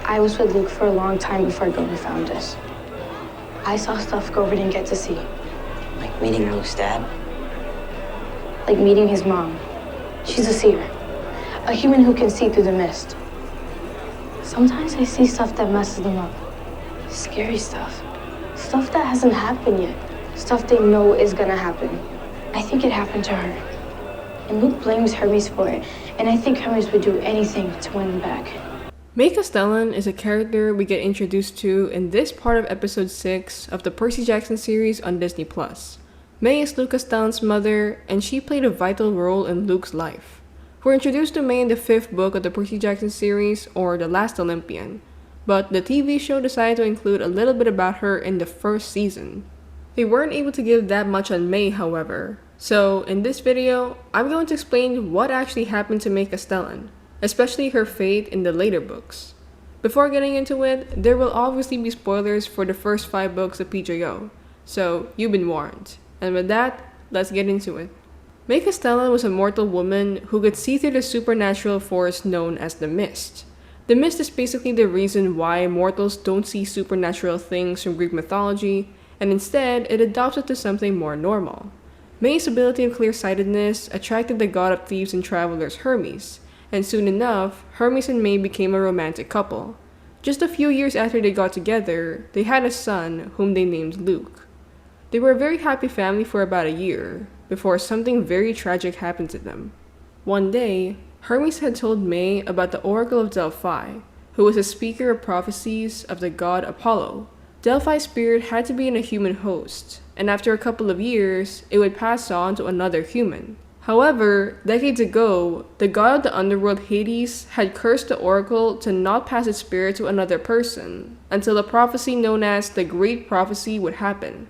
I was with Luke for a long time before going to found us. I saw stuff Grover didn't get to see. Like meeting Luke's dad? Like meeting his mom. She's a seer. A human who can see through the mist. Sometimes I see stuff that messes them up. Scary stuff. Stuff that hasn't happened yet. Stuff they know is gonna happen. I think it happened to her. And Luke blames Hermes for it. And I think Hermes would do anything to win him back. May Castellan is a character we get introduced to in this part of episode 6 of the Percy Jackson series on Disney+. May is Luke Castellan's mother, and she played a vital role in Luke's life. We're introduced to May in the 5th book of the Percy Jackson series, or The Last Olympian, but the TV show decided to include a little bit about her in the first season. They weren't able to give that much on May, however, so in this video, I'm going to explain what actually happened to May Castellan, especially her fate in the later books. Before getting into it, there will obviously be spoilers for the first 5 books of PJO, so you've been warned. And with that, let's get into it. May Castellan was a mortal woman who could see through the supernatural force known as the Mist. The Mist is basically the reason why mortals don't see supernatural things from Greek mythology, and instead it adopts it to something more normal. May's ability of clear-sightedness attracted the god of thieves and travelers Hermes, and soon enough, Hermes and May became a romantic couple. Just a few years after they got together, they had a son whom they named Luke. They were a very happy family for about a year, before something very tragic happened to them. One day, Hermes had told May about the Oracle of Delphi, who was a speaker of prophecies of the god Apollo. Delphi's spirit had to be in a human host, and after a couple of years, it would pass on to another human. However, decades ago, the god of the underworld Hades had cursed the oracle to not pass its spirit to another person until a prophecy known as the Great Prophecy would happen.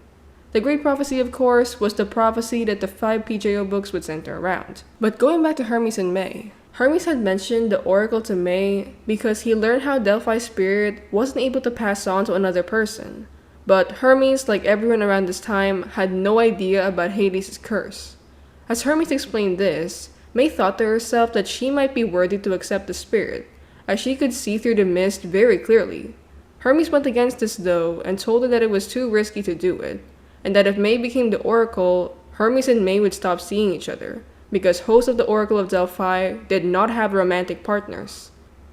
The Great Prophecy, of course, was the prophecy that the 5 PJO books would center around. But going back to Hermes and May, Hermes had mentioned the oracle to May because he learned how Delphi's spirit wasn't able to pass on to another person. But Hermes, like everyone around this time, had no idea about Hades' curse. As Hermes explained this, May thought to herself that she might be worthy to accept the spirit, as she could see through the mist very clearly. Hermes went against this though, and told her that it was too risky to do it, and that if May became the oracle, Hermes and May would stop seeing each other, because hosts of the Oracle of Delphi did not have romantic partners.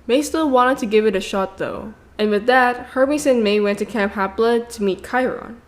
May still wanted to give it a shot though, and with that, Hermes and May went to Camp Hapla to meet Chiron.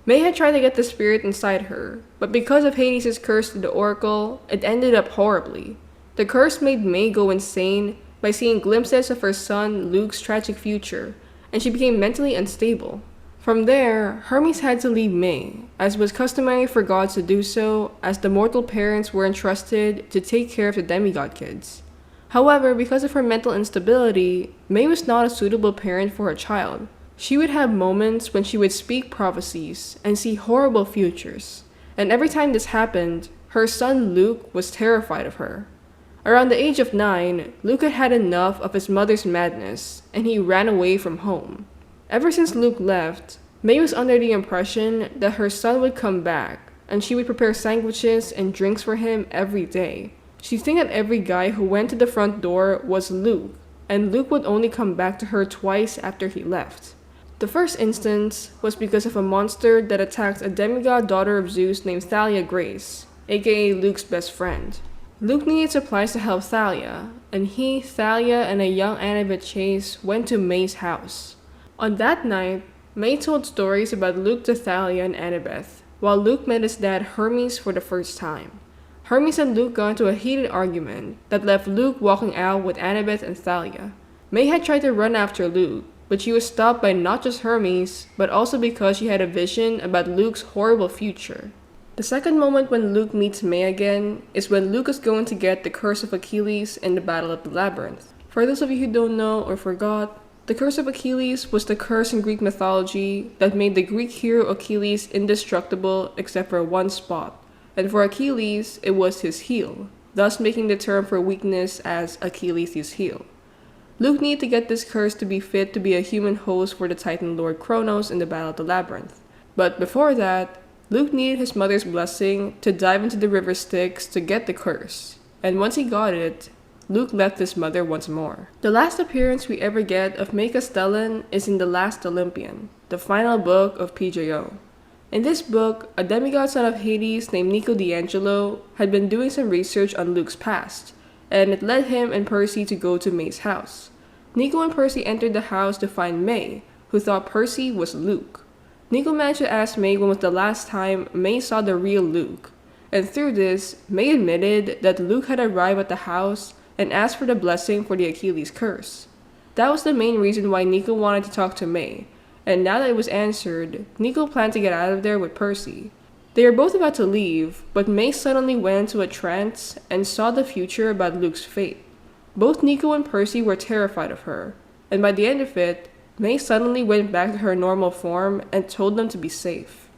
May had tried to get the spirit inside her, but because of Hades' curse to the oracle, it ended up horribly. The curse made May go insane by seeing glimpses of her son Luke's tragic future, and she became mentally unstable. From there, Hermes had to leave May, as was customary for gods to do so, as the mortal parents were entrusted to take care of the demigod kids. However, because of her mental instability, May was not a suitable parent for her child. She would have moments when she would speak prophecies and see horrible futures, and every time this happened, her son Luke was terrified of her. Around the age of 9, Luke had had enough of his mother's madness, and he ran away from home. Ever since Luke left, May was under the impression that her son would come back, and she would prepare sandwiches and drinks for him every day. She'd think that every guy who went to the front door was Luke, and Luke would only come back to her twice after he left. The first instance was because of a monster that attacked a demigod daughter of Zeus named Thalia Grace, aka Luke's best friend. Luke needed supplies to help Thalia, and he, Thalia, and a young Annabeth Chase went to May's house. On that night, May told stories about Luke to Thalia and Annabeth, while Luke met his dad Hermes for the first time. Hermes and Luke got into a heated argument that left Luke walking out with Annabeth and Thalia. May had tried to run after Luke, but she was stopped by not just Hermes, but also because she had a vision about Luke's horrible future. The second moment when Luke meets May again is when Luke is going to get the Curse of Achilles in the Battle of the Labyrinth. For those of you who don't know or forgot, the Curse of Achilles was the curse in Greek mythology that made the Greek hero Achilles indestructible except for one spot, and for Achilles, it was his heel, thus making the term for weakness as Achilles' heel. Luke needed to get this curse to be fit to be a human host for the Titan Lord Kronos in the Battle of the Labyrinth. But before that, Luke needed his mother's blessing to dive into the river Styx to get the curse. And once he got it, Luke left his mother once more. The last appearance we ever get of May Castellan is in The Last Olympian, the final book of PJO. In this book, a demigod son of Hades named Nico D'Angelo had been doing some research on Luke's past, and it led him and Percy to go to May's house. Nico and Percy entered the house to find May, who thought Percy was Luke. Nico managed to ask May when was the last time May saw the real Luke, and through this, May admitted that Luke had arrived at the house and asked for the blessing for the Achilles curse. That was the main reason why Nico wanted to talk to May, and now that it was answered, Nico planned to get out of there with Percy. They were both about to leave, but May suddenly went into a trance and saw the future about Luke's fate. Both Nico and Percy were terrified of her, and by the end of it, May suddenly went back to her normal form and told them to be safe.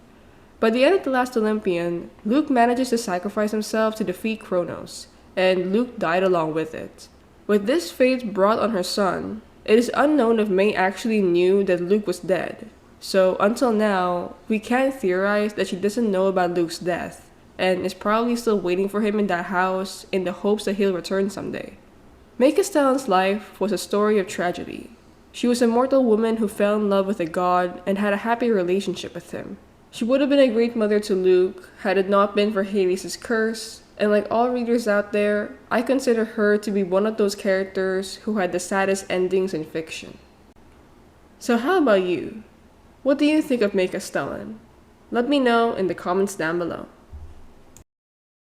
By the end of The Last Olympian, Luke manages to sacrifice himself to defeat Kronos, and Luke died along with it. With this fate brought on her son, it is unknown if May actually knew that Luke was dead. So until now, we can theorize that she doesn't know about Luke's death, and is probably still waiting for him in that house in the hopes that he'll return someday. May Castellan's life was a story of tragedy. She was a mortal woman who fell in love with a god and had a happy relationship with him. She would have been a great mother to Luke had it not been for Hades' curse, and like all readers out there, I consider her to be one of those characters who had the saddest endings in fiction. So how about you? What do you think of May Castellan? Let me know in the comments down below.